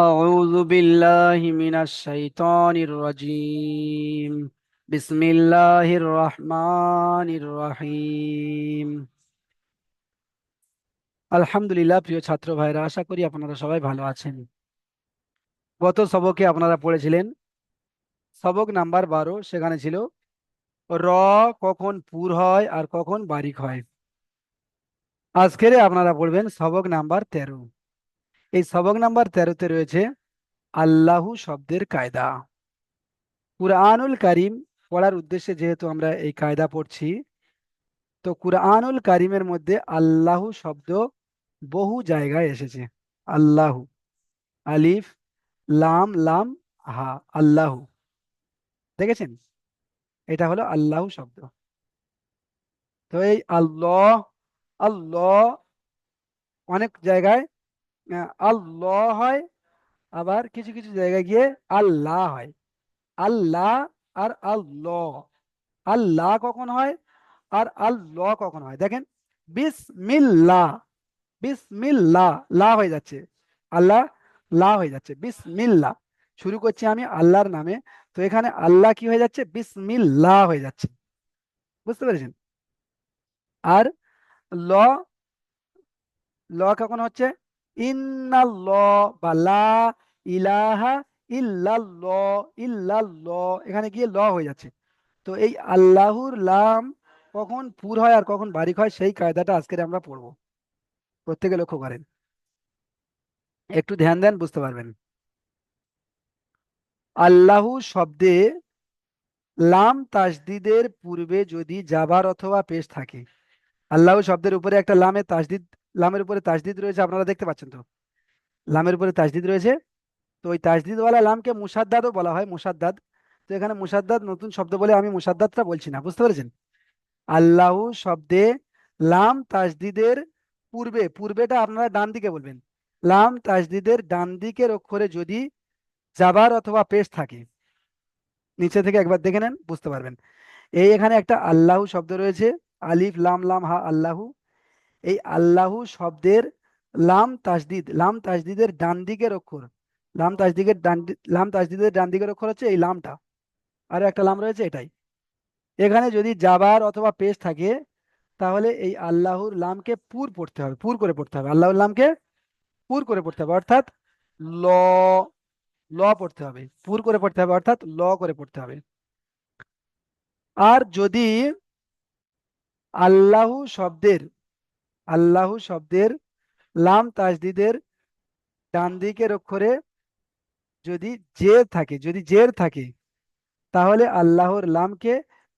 أعوذ بالله من الشيطان الرجيم. بسم الله الرحمن الرحيم। আলহামদুলিল্লাহ। প্রিয় ছাত্র ভাইরা, আশা করি আপনারা সবাই ভালো আছেন। গত সবকে আপনারা পড়েছিলেন সবক নাম্বার 12। সেখানে ছিল র কখন পুর হয় আর কখন বারিক হয়। আজকের আপনারা পড়বেন সবক নাম্বার 13। এই সবক নাম্বার 13তে রয়েছে আল্লাহু শব্দের কায়দা। কুরআনুল কারীম পড়ার উদ্দেশ্যে যেহেতু আমরা এই কায়দা পড়ছি, তো কুরআনুল কারীমের মধ্যে আল্লাহু শব্দ বহু জায়গায় এসেছে। আল্লাহু, আলিফ লাম লাম হা, আল্লাহু। দেখেছেন? এটা হলো আল্লাহু শব্দ। তো এই আল্লাহ, আল্লাহ অনেক জায়গায় আল্লাহ হয়, আবার কিছু কিছু জায়গায় গিয়ে আল্লাহ হয়। আল্লাহ আর আল্লাহ। আল্লাহ কখন হয় আর আল্লাহ কখন হয়? দেখেন, বিসমিল্লাহ, বিসমিল্লাহ লা হয়ে যাচ্ছে, আল্লাহ লা হয়ে যাচ্ছে, বিসমিল্লাহ। শুরু করছি আমি আল্লাহর নামে, তো এখানে আল্লাহ কি হয়ে যাচ্ছে? বিসমিল্লাহ হয়ে যাচ্ছে। বুঝতে পেরেছেন? আর ল, ল কখন হচ্ছে? ইন্নাল্লাহ বা লা ইলাহা ইল্লাল্লাহ, ইল্লাল্লাহ এখানে গিয়ে ল হয়ে যাচ্ছে। তো এই আল্লাহর লাম কখন পুর হয় আর কখন বারিক হয়, সেই কায়দাটা আজকে আমরা পড়বো। প্রত্যেকে লক্ষ্য করেন, একটু ধ্যান দেন, বুঝতে পারবেন। আল্লাহু শব্দে লাম তাসদিদের পূর্বে যদি জাবার অথবা পেশ থাকে। আল্লাহ শব্দের উপরে একটা লামে তাসদিদ, লামের উপরে তাসদিদ রয়েছে, আপনারা দেখতে পাচ্ছেন তো? লামের উপরে তাসদিদ রয়েছে। তো ওই তাসদিদওয়ালা লামকে মুসাদ্দাদও বলা হয়, মুসাদ্দাদ। তো এখানে মুসাদ্দাদ নতুন শব্দ বলে আমি মুসাদ্দাদটা বলছি না, বুঝতে পেরেছেন? আল্লাহু শব্দে লাম তাসদিদের পূর্বে, পূর্বেটা আপনারা ডান দিকে বলবেন, লাম তাসদিদের ডান দিকের অক্ষরে যদি জাবার অথবা পেশ থাকে, নিচে থেকে একবার দেখে নেন, বুঝতে পারবেন। এই এখানে একটা আল্লাহু শব্দ রয়েছে, আলিফ লাম লাম হা, আল্লাহু। এই আল্লাহু শব্দের লাম তাসদিদ, লাম তাসদিদের ডান দিকের অক্ষর, লাম তাসদিদের ডান দিকের অক্ষর হচ্ছে এই লামটা। আরো একটা লাম রয়েছে, এটাই। এখানে যদি জাবার অথবা পেশ থাকে, তাহলে এই আল্লাহর লামকে পুর পড়তে হবে, পুর করে পড়তে হবে। আল্লাহর লামকে পুর করে পড়তে হবে, অর্থাৎ ল, ল পড়তে হবে, পুর করে পড়তে হবে, অর্থাৎ ল করে পড়তে হবে। আর যদি আল্লাহু শব্দের, আল্লাহু শব্দের লাম তাসদিদের ডান দিকের অক্ষরে যদি জের থাকে, যদি জের থাকে, তাহলে আল্লাহর লামকে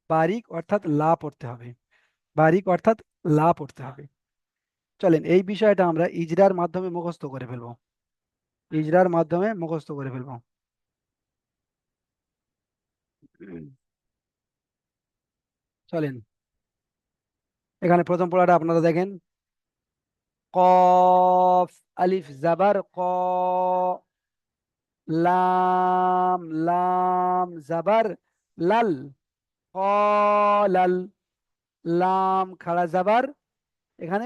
বারিক অর্থাৎ লা পড়তে হবে, বারিক অর্থাৎ লা পড়তে হবে। চলেন এই বিষয়টা আমরা ইজরার মাধ্যমে মুখস্থ করে ফেলবো, ইজরার মাধ্যমে মুখস্থ করে ফেলবো। চলেন, এখানে প্রথম পড়াটা আপনারা দেখেন। কফ, আলিফ জাবার ক, লাম লাম জাবার লাল, কলাল। লাম খাড়া জাবার, এখানে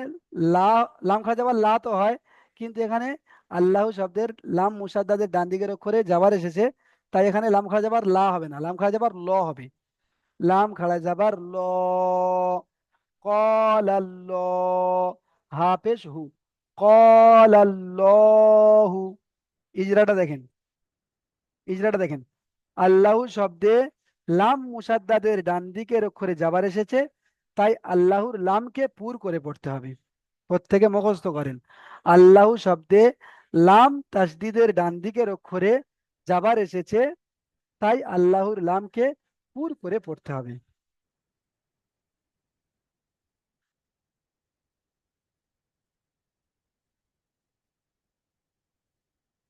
লা, লাম খাড়া জাবার লা তো হয়, কিন্তু এখানে আল্লাহ শব্দের লাম মুসাদ্দাদের ডান দিকের অক্ষরে জাবার এসেছে, তাই এখানে লাম খাড়া জাবার লা হবে না, লাম খাড়া জাবার ল হবে। লাম খাড়া জাবার ল, কলাল্লাহ, হা পেশ হু, কলাল্লাহু। ইজরাটা দেখেন, ইজরাটা দেখেন। আল্লাহু শব্দে লাম মুসাদ্দাদের ডান দিকের অক্ষরে জাবার এসেছে, তাই আল্লাহর লামকে পুর করে পড়তে হবে। প্রত্যেকে মুখস্থ করেন, আল্লাহু শব্দে লাম তাসদিদের ডান দিকের অক্ষরে জাবার এসেছে, তাই আল্লাহর লামকে পুর করে পড়তে হবে।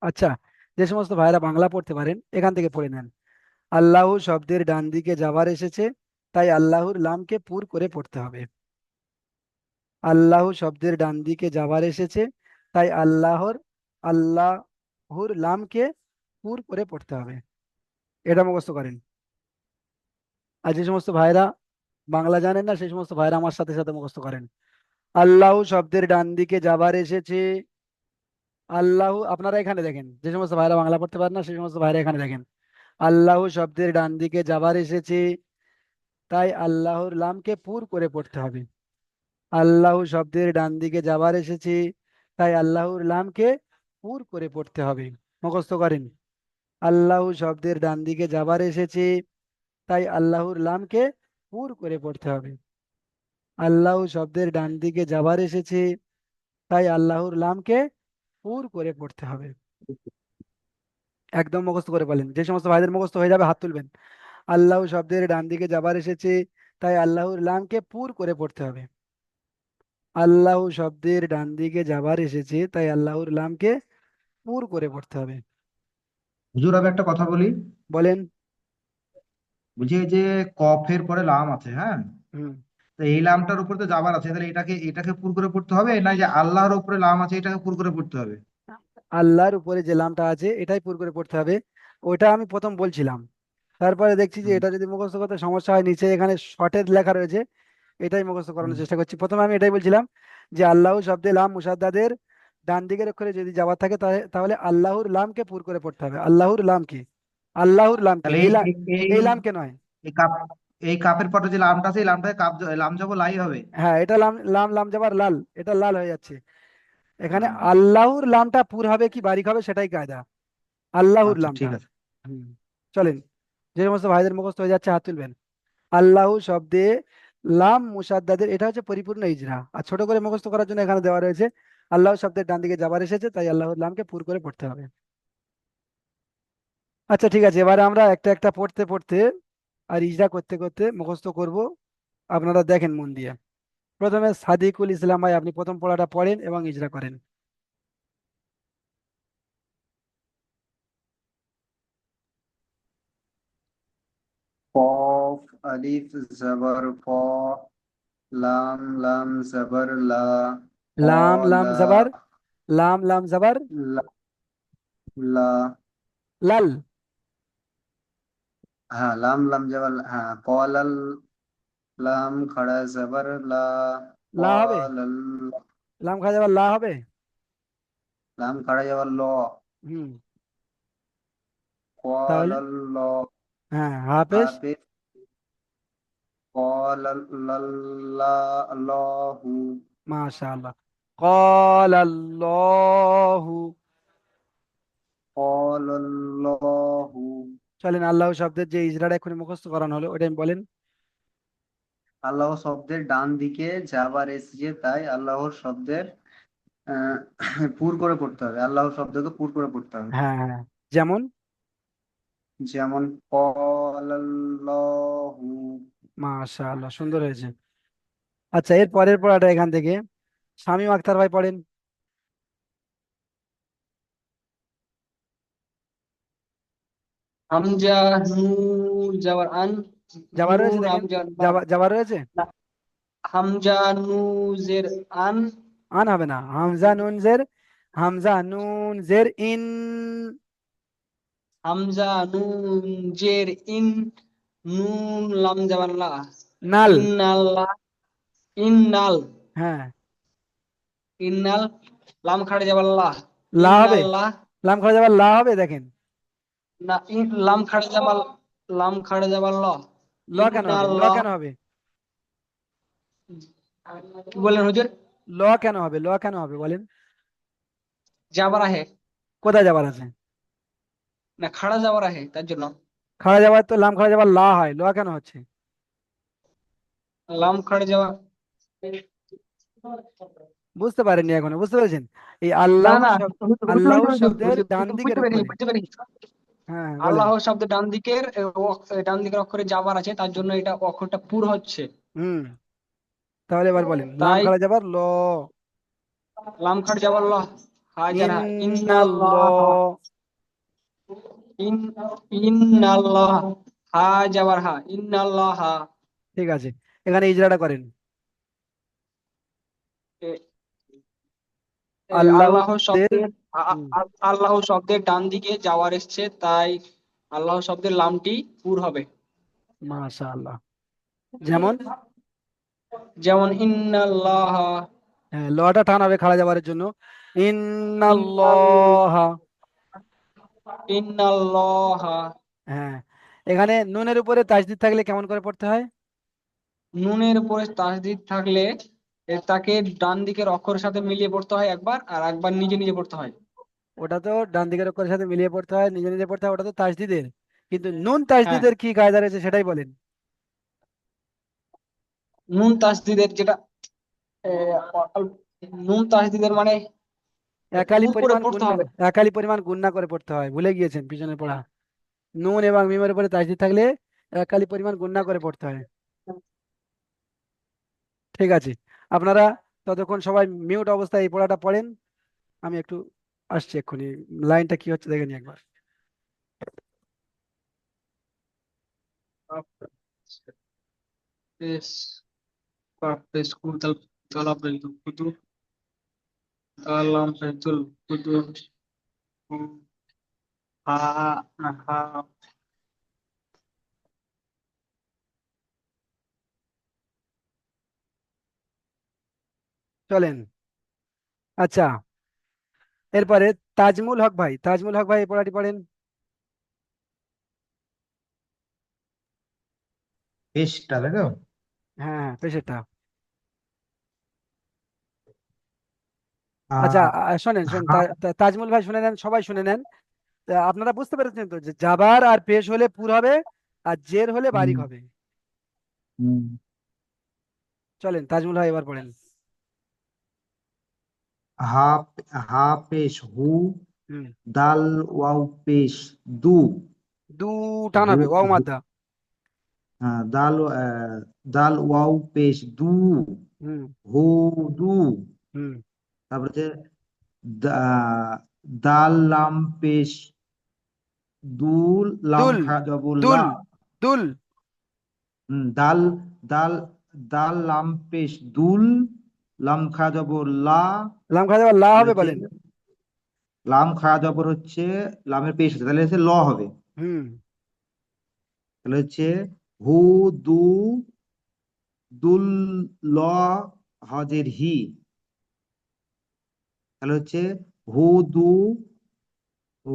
আচ্ছা, যে সমস্ত ভাইরা বাংলা পড়তে পারেন এখান থেকে পড়ে নেন। আল্লাহ শব্দের ডান দিকে যাবার এসেছে, তাই আল্লাহর লামকে পুর করে পড়তে হবে। আল্লাহ শব্দের ডান দিকে যাবার এসেছে, তাই আল্লাহর লামকে পুর করে পড়তে হবে। এটা মুখস্থ করেন। আর যে সমস্ত ভাইরা বাংলা জানেন না, সেই সমস্ত ভাইরা আমার সাথে সাথে মুখস্থ করেন। আল্লাহ শব্দের ডান দিকে যাবার এসেছে, আল্লাহ, আপনারা এখানে দেখেন, যে সমস্ত ভাইরা বাংলা পড়তে পারেন না সেই সমস্ত ভাইরা এখানে দেখেন। আল্লাহ শব্দের ডান দিকে যাবার এসেছে, তাই আল্লাহর লামকে পুর করে পড়তে হবে। আল্লাহ শব্দের ডান দিকে যাবার এসেছে, তাই আল্লাহর লামকে পুর করে পড়তে হবে। মুখস্থ করেন। আল্লাহ শব্দের ডান দিকে যাবার এসেছে, তাই আল্লাহর লামকে পুর করে পড়তে হবে। আল্লাহ শব্দের ডান দিকে যাবার এসেছে, তাই আল্লাহর লামকে পুর করে পড়তে হবে। একদম মুখস্থ করে বলেন, যে সমস্ত ভাইদের মুখস্থ হয়ে যাবে হাত তুলবেন। আল্লাহ শব্দের ডান দিকে যাবার এসেছে, তাই আল্লাহর লামকে পুর করে পড়তে হবে। আল্লাহ শব্দের ডান দিকে যাবার এসেছে, তাই আল্লাহর লামকে পুর করে পড়তে হবে। হুজুর, আমি একটা কথা বলি। বলেন। বলছি, এই যে কফের পরে লাম আছে, হ্যাঁ, হুম। তো এই লামটার উপরে তো জাবার আছে, তাহলে এটাকে এটাকে পুর করে পড়তে হবে, না যে আল্লাহর উপরে লাম আছে এটাকে পুর করে পড়তে হবে? আল্লাহর উপরে যে লামটা আছে এটাই পুর করে পড়তে হবে। ওটা আমি প্রথম বলছিলাম, তারপরে দেখছি যে হুম। এটা যদি মুখস্থ করতে সমস্যা হয়, নিচে এখানে শর্টের লেখা রয়েছে, এটাই মুখস্থ হুম। করানোর চেষ্টা করছি। প্রথমে আমি এটাই বলছিলাম যে আল্লাহ শব্দে লাম মুসাদ্দাদের ডান দিকের অক্ষরে যদি যাওয়ার থাকে তাহলে আল্লাহর লামকে পুর করে পড়তে হবে। আল্লাহর লামকে, আল্লাহর লামকে, তাহলে এই এই লা, এই এই এই লামকে নয়। এই কাপ এই কাপের পরে যে লামটা আছে এই লামটাকে লাম যাব লাই হবে। হ্যাঁ, এটা লাম, লাম লাম যাবার লাল, এটা লাল হয়ে যাচ্ছে। এখানে হুম। আল্লাহর লামটা পুর হবে কি বারিক হবে সেটাই কায়দা। আল্লাহর আচ্ছা, লামটা। ঠিক আছে। হুম। চলেন, যে সমস্ত ভাইদের মুখস্থ হয়ে যাচ্ছে হাত তুলবেন। আল্লাহ শব্দে লাম মুসাদ্দাদের, এটা হচ্ছে পরিপূর্ণ ইজরা। আর ছোট করে মুখস্থ করার জন্য এখানে দেওয়া রয়েছে আল্লাহ শব্দের ডান দিকে যাবার এসেছে, তাই আল্লাহর লামকে পুর করে পড়তে হবে। আচ্ছা ঠিক আছে, এবারে আমরা একটা একটা পড়তে পড়তে আর ইজরা করতে করতে মুখস্থ করব। আপনারা দেখেন মন দিয়ে। প্রথমে সাদিকুল ইসলাম ভাই, আপনি প্রথম পড়াটা পড়েন এবং ইজরা করেন। কফ, আলিফ, জবর ক, লাম, লাম জবর লা, ক, লাম লাম লা, জবর, লাম লাম জবর লা, লা। লাল। হ্যাঁ, লাম লাম জবর হ্যাঁ, কলাল, লাম খড়া জবর লা, লা হবে, কলাল, লাম খাওয়া যাবার লা হবে। লাম খড়া জবর ল, হুম। তাহলে কলাল ল, হ্যাঁ, হাফেজ। হাফিজ, কলাল্লাহু, মাশাআল্লাহ। ক্বালাল্লাহু। কলাল্লাহু। চলেন, আল্লাহ শব্দের যে ইজরাটা এক্ষুনি মুখস্থ করানো হলো ওটা বলেন। আল্লাহ শব্দের ডান দিকে যাবার এসেছে, তাই আল্লাহর শব্দের আহ, পুর করে পড়তে হবে, আল্লাহ শব্দকে পুর করে পড়তে হবে। হ্যাঁ হ্যাঁ। যেমন। যেমন কলাল্লাহু। মাশাআল্লাহ, সুন্দর হয়েছে। আচ্ছা, এর পরের পড়াটা এখান থেকে শামীম আখতার ভাই পড়েন। হামজা, নু, যাবার আন, যাবার রয়েছে নুন, দেখেন, হামজা বা, যাবার রয়েছে। না, হামজা নু জের আন, আন হবে না, হামজা নুন জের, হামজা নুন জের ইন। হামজা নুন জের ইন, নুন লাম যাবার লা, নাল। ইন্নাল্লাহ, ইন্নাল, হ্যাঁ, ইন্নাল, লাম খাড়ে যাবার লা, লা হবে, ইন্নাল্লাহ, লাম খাওয়া যাবার লা হবে দেখেন। না, লাম খাড়ে যাবার, লাম খাড়ে যাবার ল, ল কেন হবে, ল ইন্নাল্লাহ। কেন হবে, কি বলেন হুজুর? ল কেন হবে, ল কেন হবে বলেন। যাবার আহে, কোথায় যাবার আছে? না খাড়া যাবার আহে তার জন্য। খাওয়া যাবার তো লাম খাওয়া যাবার লা হয়, ল কেন হচ্ছে? লাম খাড়ে যাওয়া, বুঝতে পারেননি এখনো, বুঝতে পেরেছেন? এই না আল্লাহ না, শব্দ, বুঝতে আল্লাহ বুঝতে পেরেছি, শব্দের ডান দিকের বুঝতে পেরেছি, অক্ষরে। বুঝতে পেরেছি। হ্যাঁ হ্যাঁ, বলেন। আল্লাহ শব্দ ডান দিকের ডান দিকের অক্ষরে যাবার আছে, তার জন্য এটা অক্ষরটা পুর হচ্ছে। হুম। তাহলে এবার বলেন, লাম তাই খাড়া যাবার ল। লাম খাট যাবার ল, হাজার হা, ইন্নাল্লাহ, ইন্নাল্লাহ। ইন, ইন্নাল্লাহ, হা যাবার হা, ইন্নাল্লাহ। ঠিক আছে, এখানে ইজরাটা করেন। আল্লাহ আল্লাহ দের। শব্দের হুম। আল্লাহ শব্দের ডান দিকে যাওয়ার এসছে, তাই আল্লাহ শব্দের লামটি পুর হবে। মাশাআল্লাহ। যেমন। যেমন ইন্নাল্লাহ, হ্যাঁ, লটা টান হবে খাড়া যাবারের জন্য। ইন্নাল্লাহা। ইন্নাল্লাহা। হ্যাঁ, এখানে নুনের উপরে তাসদিদ থাকলে কেমন করে পড়তে হয়? নুনের উপরে তাসদিদ থাকলে তাকে ডান দিকের অক্ষরের সাথে মিলিয়ে পড়তে হয় একবার, আর একবার নিজে নিজে পড়তে হয়। ওটা তো ডান দিকের অক্ষরের সাথে মিলিয়ে পড়তে হয়, নিজে নিজে পড়তে হয়, ওটা তো তাসদিদের। কিন্তু নুন হ্যাঁ, তাসদিদের কি কায়দা রয়েছে সেটাই বলেন। নুন তাসদিদের যেটা নুন তাসদিদের মানে একালি পুর করে পরিমাণ পড়তে গুণনা, হবে। একালি পরিমাণ গুণনা করে পড়তে হয়, ভুলে গিয়েছেন পিছনে পড়া। নুন এবং মিমের উপরে তাসদিদ থাকলে একালি পরিমাণ গুণনা করে পড়তে হয়। ঠিক আছে, আপনারা ততক্ষণ সবাই মিউট অবস্থায় এই পড়াটা পড়েন। আমি একটু আসছি এক্ষুনি, লাইনটা কি হচ্ছে দেখে নি একবার। Es papes kudal talabel kudu dalam betul kudu ha ha. চলেন, আচ্ছা, এরপরে তাজমুল হক ভাই, তাজমুল হক ভাই এই পড়াটি পড়েন। পেশটা তাই তো? হ্যাঁ হ্যাঁ, পেশেরটা। আচ্ছা, আহ শোনেন শোনেন, হা তাজমুল ভাই শুনে নেন, সবাই শুনে নেন। তা আপনারা বুঝতে পেরেছেন তো যে জাবার আর পেশ হলে পুর হবে, আর জের হলে হুম, বারিক হবে। হুম। চলেন তাজমুল ভাই এবার পড়েন। হা হা পেশ হু, হুম। দাল ওয়াও পেশ দু, দু টান হু হবে, ওয়াও হু মাদ্দা। দাল দাল ওয়াও পেশ দু, হুম। হু দু। হুম। তারপরে হচ্ছে দাল লাম পেশ দুল, লাম দুল। খা জবর লা। দুল। দুল। দাল দাল দাল লাম পেশ দুল, লাম খা জবর লা। লাম খাওয়া যাবে, লা তাহলে হবে হচ্ছে বলেন। লাম খা জবর হচ্ছে লামের পেশ হচ্ছে, তাহলে হচ্ছে ল হবে। হুম। তাহলে হচ্ছে হু দু, দুল ল হজের হি। তাহলে হচ্ছে হু দু, হু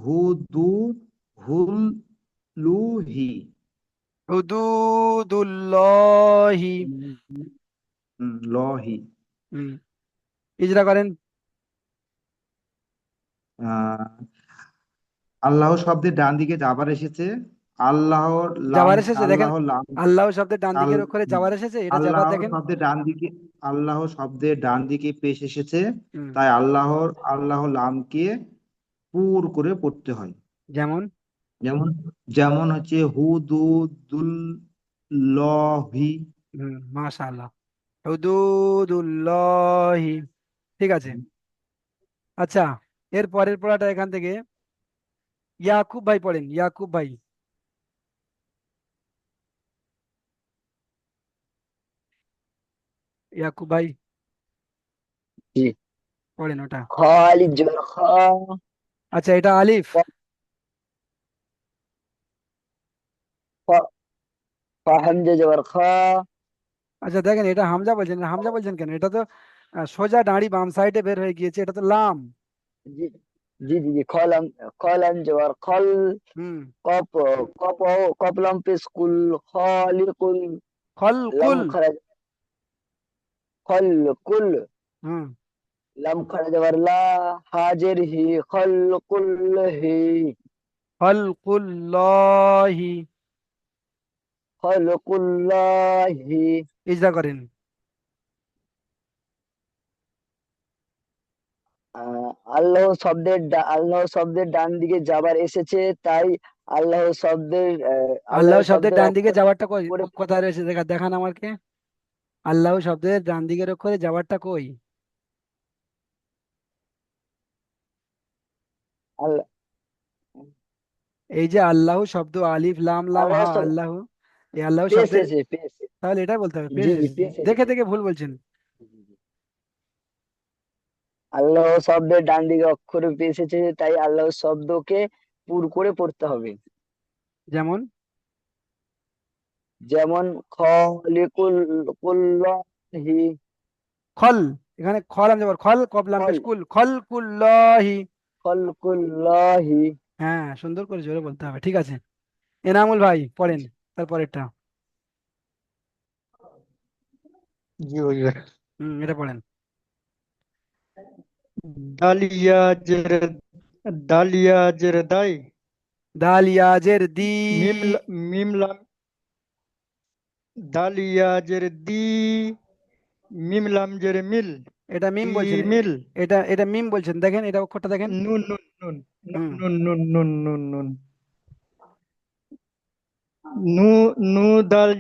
হু দু, হুল লু হি। হুদুদুল্লাহি। ল হি। হুম। ইজরা করেন। আহ আল্লাহ শব্দের ডান দিকে যাবার এসেছে। আল্লাহর লাম, যাবার এসেছে দেখেন, আল্লাহ লাম, আল্লাহ শব্দের ডান আল দিকের অক্ষরে যাবার এসেছে, এটা যাবার আল্লাহ দেখেন। শব্দের ডান দিকে, আল্লাহ শব্দের ডান দিকে পেশ এসেছে, হুম। তাই আল্লাহ লামকে পুর করে পড়তে হয়। যেমন। যেমন যেমন হচ্ছে হু দুল লহি। হুম, মাশাআল্লাহ। হুদুদুল্লাহি। ঠিক আছে। আচ্ছা, এর পরের পড়াটা এখান থেকে ইয়াকুব ভাই পড়েন, ইয়াকুব ভাই। ইয়াকুব ভাই জি। পড়েন ওটা। খালিদ জবর খা, আচ্ছা, এটা আলিফ। ফা- ফা হামজা জবর খা। আচ্ছা দেখেন, এটা হামজা বলছেন, হামজা বলছেন কেন? এটা তো সোজা দাঁড়ি বাম সাইডে বের হয়ে গিয়েছে, এটা তো লাম। জি জি জি জি, কলম, কলম জবর খল। হুম। কপ, কপ, কপলম পে স্কুল, খালিকুল। খল লাম কুল। খারাজ, খল কুল। হুম। লাম খারাজ জবর লা, হাজের হি, খল কুল হি। খলকুল্লাহি। খল কুল্লাহি। ইজরা করেন। আহ, আল্লাহ শব্দের ডান দিকে যাবার এসেছে, তাই আল্লাহ আল্লাহ শব্দের শব্দের ডান দিকে অক্ষর যাওয়ারটা কই, করে কোথায় রয়েছে দেখান আমাকে। আল্লাহ শব্দের ডান দিকের অক্ষরে যাওয়ারটা কই? আল্লাহ, এই যে আল্লাহ শব্দ, আলিফ লাম লাম আল্লাহ হা, আল্লাহ, এই আল্লাহ পেশ শব্দের, এসে পেশ। তাহলে এটাই বলতে হবে, পেশ জি জি, এসেছে, পেশ দেখে এসেছে। দেখে ভুল বলছেন। জি, জি। আল্লাহ শব্দের ডান দিকে অক্ষরে পেশ এসেছে, তাই আল্লাহ শব্দকে পুর করে পড়তে হবে। যেমন। যেমন খলিকুল কুল্লাহি। খল, এখানে খলাম যাবার খল কবলাম খল পেশ কুল খলকুল্লাহি। খলকুল্লাহি। হ্যাঁ, সুন্দর করে জোরে বলতে হবে, ঠিক আছে। এনামুল ভাই পড়েন তারপরেরটা। জি হুজুর। এটা পড়েন। ডালিয়া জের ডালিয়া জের দাই, দাল ইয়াজের দি। মিম লাম ডালিয়া জের দি, মিম লাম জের মিল, এটা মিম দি বলছেন, মিল, এটা এটা মিম বলছেন, দেখেন এটা অক্ষরটা দেখেন। নুন নুন নুন হুম। নুন নুন নুন নুন নুন নু নু দাল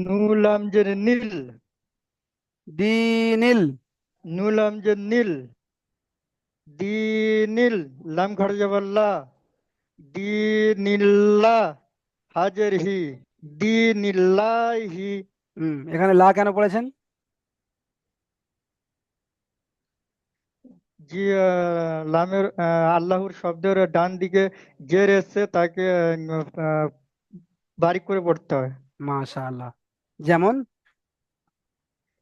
নু লাম জের নীল, দিনিল। নু লাম জের নীল, দি নীল, লাম খাড়া যাবার লা, দি নীল্লা, হাজের হি, দি নীল্লাহি। এখানে লা কেন পড়েছেন? জি লামের আল্লাহর শব্দের ডান দিকে জের এসছে, তাকে আহ, বারিক করে পড়তে হয়। মাশাআল্লাহ। যেমন?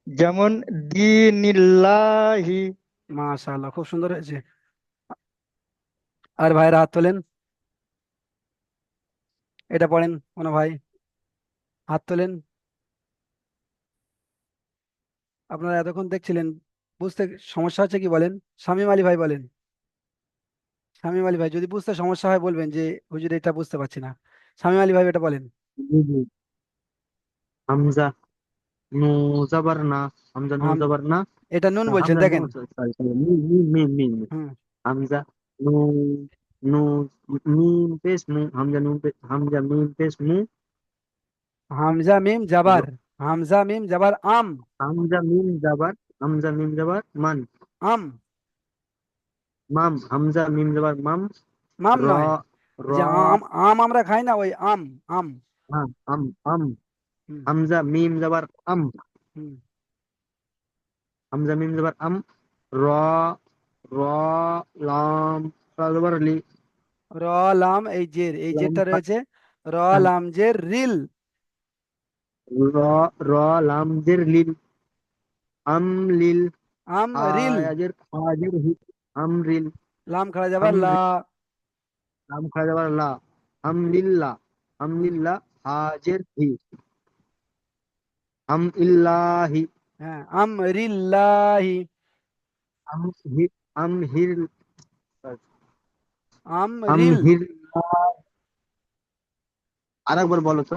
যেমন দিনিল্লাহি। মাশাআল্লাহ, খুব সুন্দর হয়েছে। আর ভাইরা হাত তোলেন, এটা পড়েন কোনো ভাই, হাত তোলেন। আপনারা এতক্ষণ দেখছিলেন, বুঝতে সমস্যা হচ্ছে কি বলেন? শামীম আলী ভাই বলেন। শামীম আলী ভাই যদি বুঝতে সমস্যা হয় বলবেন যে হুজুর এটা বুঝতে পারছি না। শামীম আলী ভাই এটা বলেন। জি জি। হামজা নু জবর না, হামজা নু হাম জবর না, এটা নুন বলছেন, হামজা নু, দেখেন। সরি সরি, মিম মিম মিম মিম মিম। হুম। হামজা নু, নু মিম পেশ মু, হামজা নু হামজা মিম পেশ মু, হামজা মিম জাবার, হামজা মিম জাবার আম। হামজা মিম জাবার, হামজা মিম জাবার মান, আম। মাম, হামজা মিম জাবার মাম, মাম র নয়, র, যে আম আম আমরা খাই না, ওই আম। আম। আম আম আম, হুম। হামজা মিম জাবার আম, হুম। হামজা মিম জাবার আম, র র, লাম রা জাবার লি, র লাম, এই জের, এই লাম জেরটা রয়েছে। র লাম জের রিল। র র, লাম জের লিল, আম লিল, আম রিল। হাজের হাজের হি, আম রিল, লাম খাড়া আম যাবার লা। রিল, লাম খাওয়া যাবার লা, আম লিল্লা, আম হুম। লিল্লা, হাজের হি, আম ইল্লাহি, হ্যাঁ, আমরিল্লাহি। আম হি, আম হির, আম আমরিল। হির, আরেকবার বলো তো।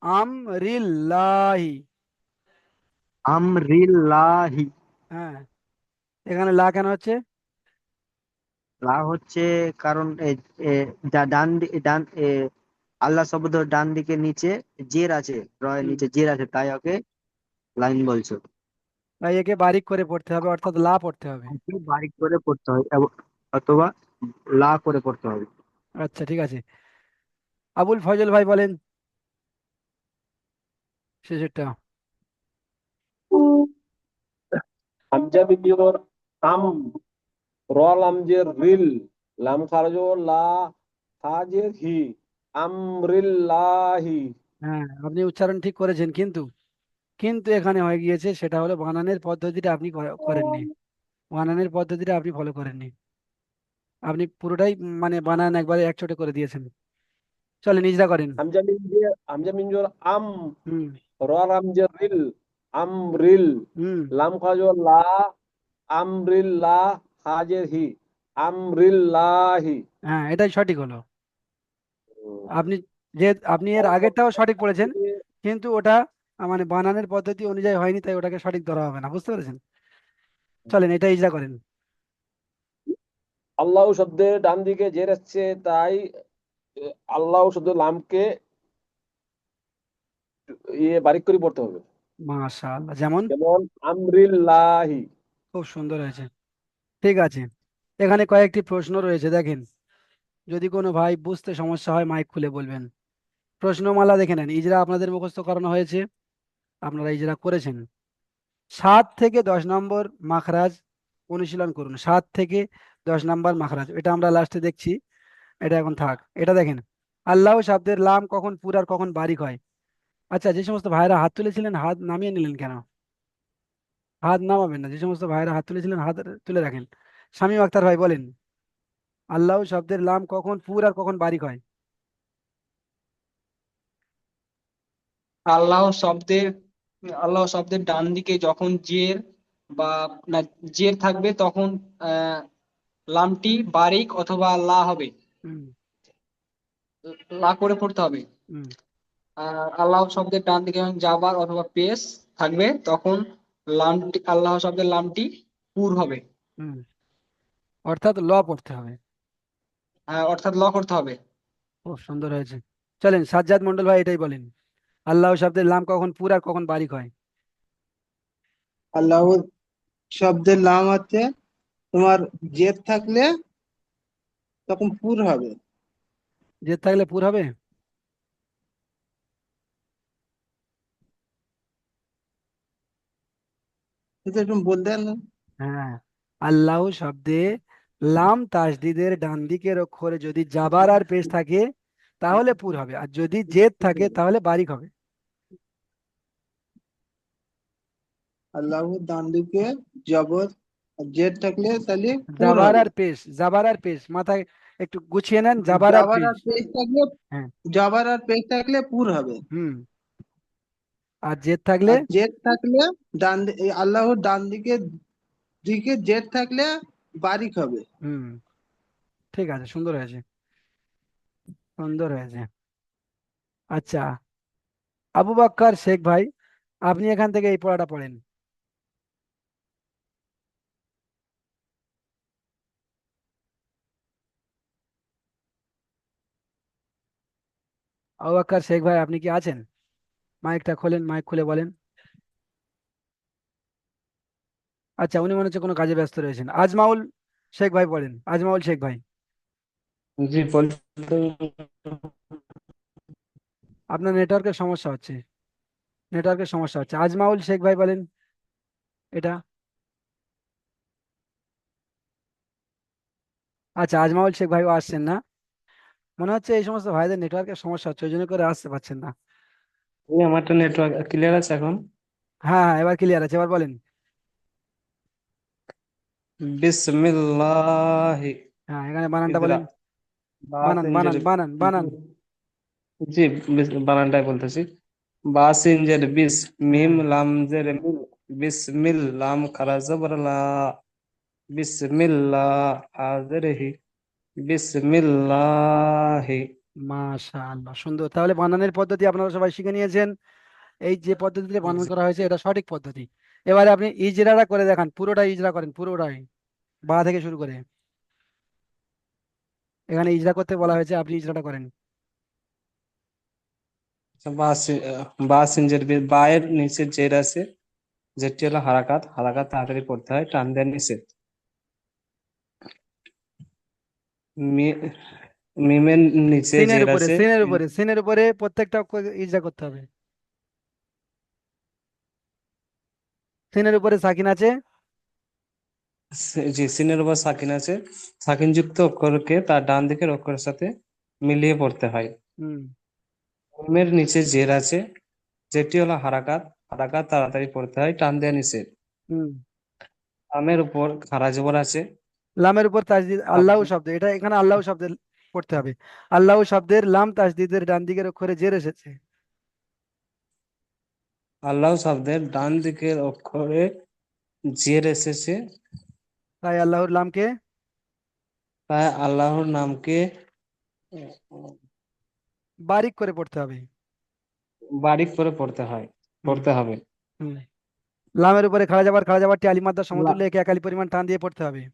আমরিল্লাহি। আম রিল্লাহি। হ্যাঁ, এখানে লা কেন হচ্ছে? লা হচ্ছে কারণ এ, ডান আল্লাহ শব্দ ডান দিকে নিচে জের আছে, রয়ের হুম। নিচে জের আছে, তাই ওকে লাইন বলছো। তাই একে বারিক করে পড়তে হবে, অর্থাৎ লা পড়তে হবে। একটু বারিক করে পড়তে হয় অথবা লা করে পড়তে হবে। আচ্ছা, ঠিক আছে। আবুল ফজল ভাই বলেন শেষেরটা। হামজা বিজবর আম, র লাম জের রিল, লাম খারজ লা, হা জের হি, আমরিল্লাহি। হ্যাঁ, আপনি উচ্চারণ ঠিক করেছেন, কিন্তু কিন্তু এখানে হয়ে গিয়েছে, সেটা হলো বানানের পদ্ধতিটা আপনি করেননি। বানানের পদ্ধতিটা আপনি ফলো করেননি। আপনি পুরোটাই মানে বানান একবারে একচোটে করে দিয়েছেন। চলে নিজরা করেন। হামজা মিনজর আম, হুম। র লাম জের রিল, আমরিল, হুম। লাম খারজ লা, আমরিল্লাহ, হা জের হি, আমরিল্লাহি। হ্যাঁ, এটাই সঠিক হলো। আপনি যে আপনি এর আগেরটাও সঠিক পড়েছেন, কিন্তু ওটা মানে বানানের পদ্ধতি অনুযায়ী হয়নি, তাই ওটাকে সঠিক ধরা হবে না, বুঝতে পেরেছেন? চলেন এটা ইজরা করেন। আল্লাহ শব্দের ডান দিকে জের এসছে, তাই আল্লাহ শব্দ লামকে বারিক করে পড়তে হবে। মাশাআল্লাহ। যেমন? যেমন আমরিল্লাহি। খুব সুন্দর হয়েছে, ঠিক আছে। এখানে কয়েকটি প্রশ্ন রয়েছে, দেখেন। যদি কোনো ভাই বুঝতে সমস্যা হয় মাইক খুলে বলবেন। প্রশ্নমালা দেখে নেন, ইজরা আপনাদের মুখস্থ করানো হয়েছে, আপনারা ইজরা করেছেন। 7 থেকে 10 নম্বর মাখরাজ অনুশীলন করুন। 7 থেকে 10 নম্বর মাখরাজ, এটা আমরা লাস্টে দেখছি, এটা এখন থাক। এটা দেখেন, আল্লাহ শব্দের লাম কখন পুর আর কখন বারিক হয়। আচ্ছা, যে সমস্ত ভাইরা হাত তুলেছিলেন হাত নামিয়ে নিলেন কেন? হাত নামাবেন না, যে সমস্ত ভাইরা হাত তুলেছিলেন হাত তুলে রাখেন। শামীম আক্তার ভাই বলেন, আল্লাহ শব্দের লাম কখন পুর আর কখন বারিক হয়? আল্লাহ শব্দের আল্লাহ শব্দের ডান দিকে যখন জের বা না জের থাকবে তখন আহ লামটি বারিক অথবা লা হবে, হুম। লা করে পড়তে হবে। হুম। আর আল্লাহ শব্দের ডান দিকে যখন জাবার অথবা পেশ থাকবে তখন লামটি আল্লাহ শব্দের লামটি পুর হবে। হুম। অর্থাৎ ল পড়তে হবে। অর্থাৎ ল করতে হবে। খুব সুন্দর হয়েছে। চলেন সাজ্জাদ মন্ডল ভাই এটাই বলেন, আল্লাহ শব্দের লাম কখন পুর আর কখন বারিক হয়? আল্লাহ শব্দের লাম হচ্ছে তোমার জেদ থাকলে তখন পুর হবে। জেদ থাকলে পুর হবে? এটা একটু বলতেন না? হ্যাঁ, আল্লাহ শব্দে লাম তাসদিদের ডান দিকের অক্ষরে যদি জাবার আর পেশ থাকে তাহলে পুর হবে, আর যদি জেদ থাকে তাহলে বারিক হবে। আল্লাহ ডান দিকে জবর আর জেদ থাকলে তাহলে পুর জাবার হবে। আর পেশ, জাবার আর পেশ, মাথায় একটু গুছিয়ে নেন, জাবার আর জাবার পেশ। আর পেশ থাকলে হ্যাঁ। জাবার আর পেশ থাকলে পুর হবে। হুম। আর জেদ থাকলে? আর জেদ থাকলে এই আল্লাহর ডান দিকে দিকে জেদ থাকলে বারিক হবে। হুম। ঠিক আছে, সুন্দর হয়েছে, সুন্দর হয়েছে। আচ্ছা, আবু বাক্কার শেখ ভাই, আপনি এখান থেকে এই পড়াটা পড়েন। আবু বাক্কার শেখ ভাই আপনি কি আছেন? মাইকটা খোলেন, মাইক খুলে বলেন। আচ্ছা, উনি মনে হচ্ছে কোনো কাজে ব্যস্ত রয়েছেন। আজমাউল শেখ ভাই পড়েন, আজমাউল শেখ ভাই। জি বলতে আপনার নেটওয়ার্কের সমস্যা হচ্ছে, নেটওয়ার্কের সমস্যা হচ্ছে। আজমাউল শেখ ভাই বলেন এটা। আচ্ছা, আজমাউল শেখ ভাইও আসছেন না, মনে হচ্ছে এই সমস্ত ভাইদের নেটওয়ার্কের সমস্যা হচ্ছে, ওই জন্য করে আসতে পারছেন না। আমারটা নেটওয়ার্ক ক্লিয়ার আছে এখন। হ্যাঁ হ্যাঁ, এবার ক্লিয়ার আছে, এবার বলেন। বিসমিল্লাহি হ্যাঁ, এখানে বানানটা ইদরা বলেন। বানান বানান বাসিনজের বানান বানান। জি বানানটাই বলতেছি। বাসিনজের বিস, মিম হ্যাঁ। লামজের মিল, বিসমিল লাম খারা জবর লা, বিসমিল্লাহ আজরিহি, বিসমিল্লাহি। মাশাআল্লাহ, সুন্দর। তাহলে বানানের পদ্ধতি আপনারা সবাই শিখে নিয়েছেন। এই যে পদ্ধতিতে বানান করা হয়েছে এটা সঠিক পদ্ধতি। এবারে আপনি ইজরাটা করে দেখান, পুরোটা ইজরা করেন, পুরোটাই বা থেকে শুরু করে। এখানে ইজরা করতে বলা হয়েছে, আপনি ইজরাটা করেন। বাসিনজের বিস, বায়ের নিচে জের আছে, যেটি হলো হারাকাত, হারাকাত তাড়াতাড়ি পড়তে হয়, টান দেওয়ার নিচে। মি- মিমের নিচে সিনের জের উপরে, আছে, সিনের উপরে, সিনের উপরে প্রত্যেকটা অক্ষর ইজরা করতে হবে। সিনের উপরে সাকিন আছে। জি সিনের উপর সাকিন আছে, সাকিন যুক্ত অক্ষরকে তার ডান দিকের অক্ষরের সাথে মিলিয়ে পড়তে হয়। হুম। মিমের নিচে জের আছে, যেটি হলো হারাকাত, হারাকাত তাড়াতাড়ি পড়তে হয়, টান দেওয়া নিষেধ। হুম। লামের উপর খাড়া জবর আছে। লামের উপর তাসদিদ, আল্লাহ শব্দ, এটা এখানে আল্লাহ শব্দের পড়তে হবে। আল্লাহ শব্দের লাম তাসদিদের ডান দিকের অক্ষরে জের এসেছে, আল্লাহ শব্দের ডান দিকের অক্ষরে জের এসেছে, তাই আল্লাহর লামকে তাই আল্লাহর নামকে বারিক করে পড়তে হবে। বারিক করে পড়তে হয়, হুম। পড়তে হবে। হুম। লামের উপরে খাড়া যাবারটি আলিফ মাদ্দা লা- সমতুল্য একে এক আলিফ পরিমাণ টান দিয়ে পড়তে হবে।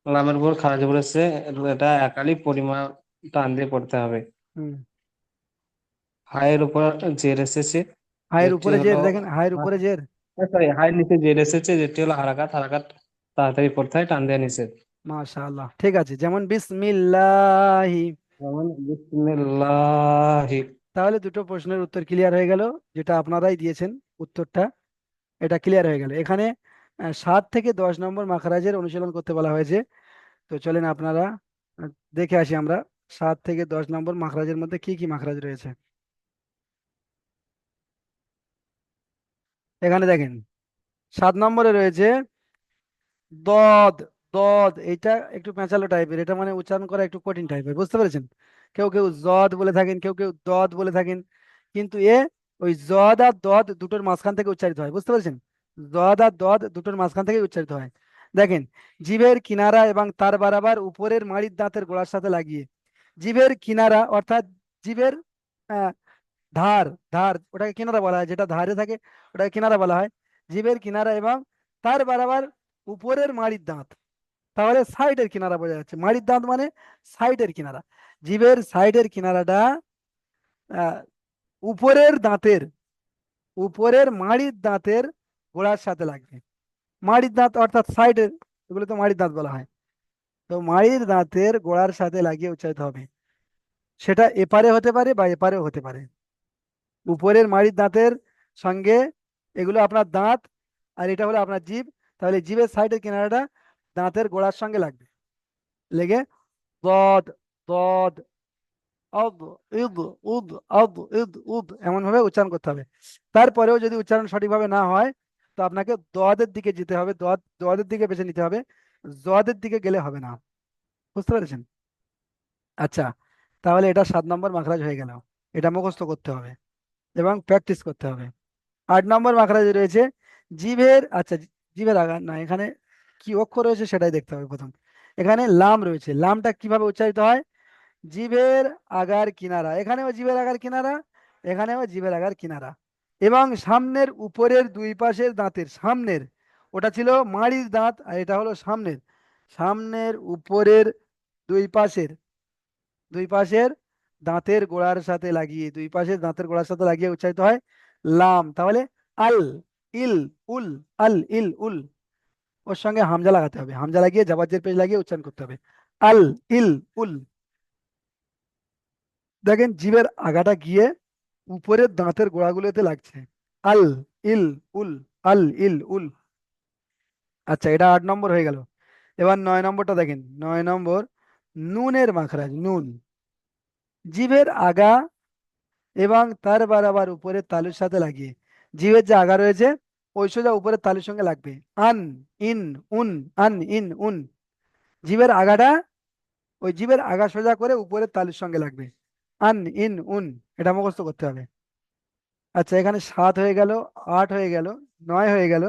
লামের উপর খাড়া জবর আছে, এটা একালি পরিমাণ টান দিয়ে পড়তে হবে। হুম। হায়ের উপর জের এসেছে, হায়ের যেটি উপরে হলো, জের, দেখেন হায়ের উপরে জের। সরি হায়ের নিচে জের এসেছে, যেটি হলো হারাকাত, হারাকাত তাড়াতাড়ি পড়তে হয়, টান দেওয়া নিষেধ। মাশাআল্লাহ, ঠিক আছে, যেমন বিসমিল্লাহি। যেমন বিসমিল্লাহি। তাহলে দুটো প্রশ্নের উত্তর ক্লিয়ার হয়ে গেল, যেটা আপনারাই দিয়েছেন উত্তরটা, এটা ক্লিয়ার হয়ে গেল। এখানে 7 থেকে 10 নম্বর মাখরাজের অনুশীলন করতে বলা হয়েছে। তো চলেন আপনারা আহ, দেখে আসি আমরা 7 থেকে 10 নম্বর মাখরাজের মধ্যে কি কি মাখরাজ রয়েছে। এখানে দেখেন, 7 নম্বরে রয়েছে দদ। দদ এটা একটু পেঁচালো টাইপের, এটা মানে উচ্চারণ করা একটু কঠিন টাইপের, বুঝতে পেরেছেন? কেউ কেউ জদ বলে থাকেন, কেউ কেউ দদ বলে থাকেন, কিন্তু ওই জদ আর দদ দুটোর মাঝখান থেকে উচ্চারিত হয়, বুঝতে পেরেছেন? জদ আর দদ দুটোর মাঝখান থেকে উচ্চারিত হয়। দেখেন, জিভের কিনারা এবং তার বরাবর উপরের মাড়ির দাঁতের গোড়ার সাথে লাগিয়ে। জিভের কিনারা অর্থাৎ জিভের আহ, ধার, ধার ওটাকে কিনারা বলা হয়, যেটা ধারে থাকে ওটাকে কিনারা বলা হয়। জিভের কিনারা এবং তার বরাবর উপরের মাড়ির দাঁত, তাহলে সাইডের কিনারা বোঝা যাচ্ছে। মাড়ির দাঁত মানে সাইডের কিনারা। জিভের সাইডের কিনারাটা আহ, উপরের দাঁতের, উপরের মাড়ির দাঁতের গোড়ার সাথে লাগবে। মাড়ির দাঁত অর্থাৎ সাইডের, এগুলো তো মাড়ির দাঁত বলা হয়। তো মাড়ির দাঁতের গোড়ার সাথে লাগিয়ে উচ্চারিত হবে। সেটা এপারে হতে পারে বা এপারেও হতে পারে। উপরের মাড়ির দাঁতের সঙ্গে এগুলো আপনার দাঁত, আর এটা হলো আপনার জিভ, তাহলে জিভের সাইডের কিনারাটা দাঁতের গোড়ার সঙ্গে লাগবে, লেগে দদ, দদ, আদ, ইদ, উদ, আদ, ইদ, উদ এমন ভাবে উচ্চারণ করতে হবে। তারপরেও যদি উচ্চারণ সঠিকভাবে না হয়, তো আপনাকে দদের দিকে যেতে হবে, দদের দিকে বেছে নিতে হবে, জদের দিকে গেলে হবে না, বুঝতে পেরেছেন? আচ্ছা, তাহলে এটা 7 নম্বর মাখরাজ হয়ে গেল। এটা মুখস্থ করতে হবে এবং প্র্যাকটিস করতে হবে। 8 নম্বর মাখরাজ রয়েছে জিভের, আচ্ছা জিভের আগা না, এখানে কি অক্ষর রয়েছে সেটাই দেখতে হবে প্রথম। এখানে লাম রয়েছে, লামটা কিভাবে উচ্চারিত হয়? জিভের আগার কিনারা, এখানেও জিভের আগার কিনারা, এখানেও জিভের আগার কিনারা, এবং সামনের উপরের দুই পাশের দাঁতের সামনের, ওটা ছিল মাড়ির দাঁত আর এটা হলো সামনের, সামনের উপরের দুই পাশের, দুই পাশের দাঁতের গোড়ার সাথে লাগিয়ে, দুই পাশের দাঁতের গোড়ার সাথে লাগিয়ে উচ্চারিত হয় লাম। তাহলে আল, ইল, উল, আল, ইল, উল, ওর সঙ্গে হামজা লাগাতে হবে, হামজা লাগিয়ে জাবাজের পেশ লাগিয়ে উচ্চারণ করতে হবে আল, ইল, উল। দেখেন জিভের আগাটা গিয়ে উপরের দাঁতের গোড়াগুলোতে লাগছে, আল, ইল, উল, আল, ইল, উল। আচ্ছা, এটা 8 নম্বর হয়ে গেল। এবার 9 নম্বরটা দেখেন, 9 নম্বর নুনের মাখরাজ, নুন। জিভের আগা এবং তার বরাবর উপরের তালুর সাথে লাগিয়ে, জিভের যে আগা রয়েছে ওই সোজা উপরের তালুর সঙ্গে লাগবে। আন, ইন, উন, আন, ইন, উন। জিভের আগাটা, ওই জিভের আগা সোজা করে উপরের তালুর সঙ্গে লাগবে, আন, ইন, উন। এটা মুখস্থ করতে হবে। আচ্ছা, এখানে 7 হয়ে গেল, 8 হয়ে গেল, 9 হয়ে গেল,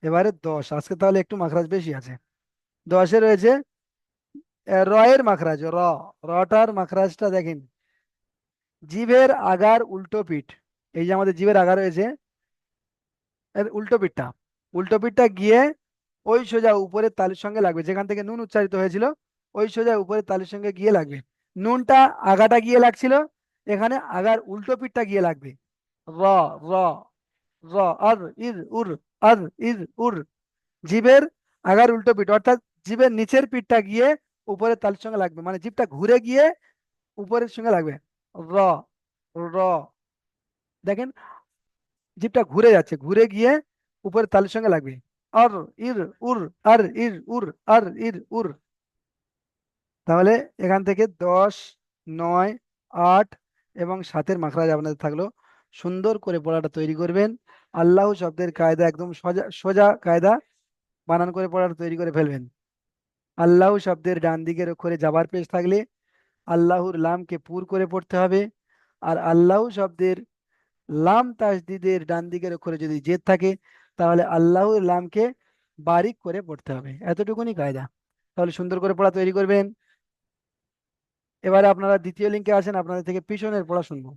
এবারে 10। আজকে তাহলে একটু মাখরাজ বেশি আছে। 10-এ রয়েছে রয়ের মাখরাজ, রটার মাখরাজটা দেখেন, জিভের আগার উল্টো পিঠ, এই যে আমাদের জিভের আগা রয়েছে এর উল্টো পিঠটা, উল্টো পিঠটা গিয়ে ওই সোজা উপরের তালুর সঙ্গে লাগবে, যেখান থেকে নুন উচ্চারিত হয়েছিল ওই সোজা উপরের তালুর সঙ্গে গিয়ে লাগবে। নুনটা আগাটা গিয়ে লাগছিল, এখানে আগার উল্টো পিঠটা গিয়ে লাগবে। র, র, র, আর, ইর, উর, আর, ইর, উর। জিভের আগার উল্টো পিঠ অর্থাৎ জিভের নিচের পিঠটা গিয়ে উপরের তালুর সঙ্গে লাগবে, মানে জিভটা ঘুরে গিয়ে উপরের সঙ্গে লাগবে। র, র। দেখেন জিভটা ঘুরে যাচ্ছে, ঘুরে গিয়ে উপরের তালুর সঙ্গে লাগবে। আর, ইর, উর, আর, ইর, উর, আর, ইর, উর। তাহলে এখান থেকে 10, 9, 8 এবং 7-এর মাখরাজ আপনাদের থাকলো। সুন্দর করে পড়াটা তৈরি করবেন। আল্লাহ শব্দের কায়দা একদম সোজা সোজা কায়দা বানান করে পড়াটা তৈরি করে ফেলবেন। আল্লাহ শব্দের ডান দিকের অক্ষরে যাবার পেশ থাকলে আল্লাহর লামকে পুর করে পড়তে হবে, আর আল্লাহ শব্দের লাম তাসদিদের ডান দিকের অক্ষরে যদি জেদ থাকে তাহলে আল্লাহর লামকে বারিক করে পড়তে হবে। এতটুকুনি কায়দা। তাহলে সুন্দর করে পড়া তৈরি করবেন। এবারে আপনারা দ্বিতীয় লিঙ্কে আসেন, আপনাদের থেকে পিছনের পড়া শুনবো।